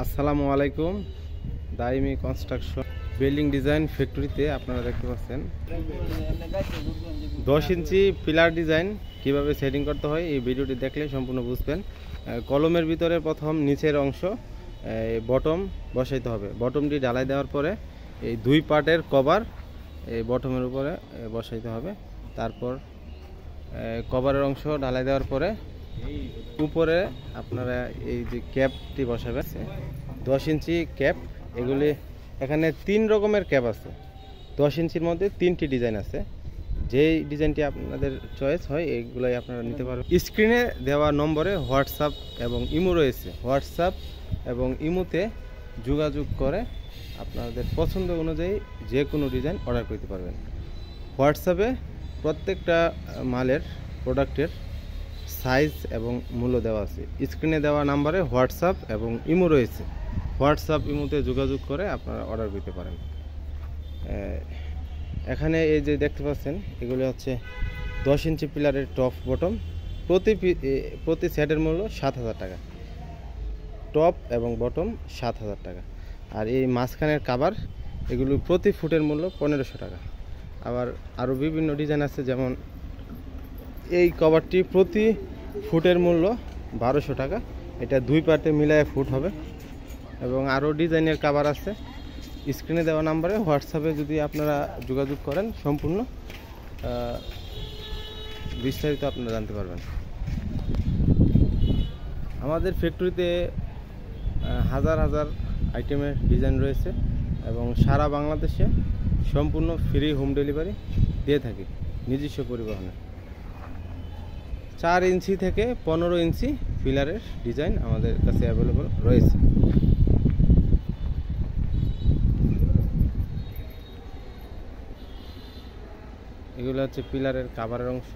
আসসালামু আলাইকুম। দাইমি construction building design ফ্যাক্টরিতে আপনারা দেখতে পাচ্ছেন 10 ইঞ্চি পিলার ডিজাইন কিভাবে সেটিং করতে হয় এই ভিডিওটি দেখলে সম্পূর্ণ বুঝবেন। কলমের ভিতরে প্রথম নিচের অংশ বটম বসাইতে হবে। বটমটি ঢালাই দেওয়ার পরে এই দুই পার্টের কভার এই বটমের উপরে বসাইতে হবে। তারপর কভারের অংশ ঢালাই দেওয়ার পরে উপরে আপনারা এই যে ক্যাপটি বসাবেন 10 ইঞ্চি ক্যাপ। এগুলি এখানে 3 রকমের ক্যাপ আছে। 10 ইঞ্চির মধ্যে 3টি ডিজাইন আছে। যেই ডিজাইনটি আপনাদের চয়েস হয় এইগুলাই আপনারা নিতে পারবেন। স্ক্রিনে দেওয়া নম্বরে হোয়াটসঅ্যাপ এবং ইমো রয়েছে। হোয়াটসঅ্যাপ এবং ইমোতে যোগাযোগ করে আপনাদের পছন্দ অনুযায়ী যে কোনো ডিজাইন অর্ডার করতে পারবেন। হোয়াটসঅ্যাপে প্রত্যেকটা মালের প্রোডাক্টের সাইজ এবং মূল্য দেওয়া আছে। স্ক্রিনে দেওয়া নাম্বারে হোয়াটসঅ্যাপ এবং ইমো রয়েছে। হোয়াটসঅ্যাপ ইমোতে যোগাযোগ করে আপনারা অর্ডার করতে পারেন। এখানে এই যে দেখতে পাচ্ছেন এগুলো হচ্ছে 10 ইঞ্চি পিলারের টপ বটম। প্রতি সেটের মূল্য 7,000 টাকা। টপ এবং বটম 7,000 টাকা। আর এই মাঝখানের কাভার এগুলো প্রতি ফুটের মূল্য 1500 টাকা। আবার আরও বিভিন্ন ডিজাইন আছে, যেমন এই কভারটি প্রতি ফুটের মূল্য 1200 টাকা। এটা দুই পার্টে মিলায় ফুট হবে। এবং আরও ডিজাইনের কাভার আছে। স্ক্রিনে দেওয়া নাম্বারে হোয়াটসঅ্যাপে যদি আপনারা যোগাযোগ করেন সম্পূর্ণ বিস্তারিত আপনারা জানতে পারবেন। আমাদের ফ্যাক্টরিতে হাজার হাজার আইটেমের ডিজাইন রয়েছে এবং সারা বাংলাদেশে সম্পূর্ণ ফ্রি হোম ডেলিভারি দিয়ে থাকি নিজস্ব পরিবহনে। 4 ইঞ্চি থেকে 15 ইঞ্চি পিলারের ডিজাইন আমাদের কাছে অ্যাভেলেবল রয়েছে। এগুলো হচ্ছে পিলারের কাভারের অংশ।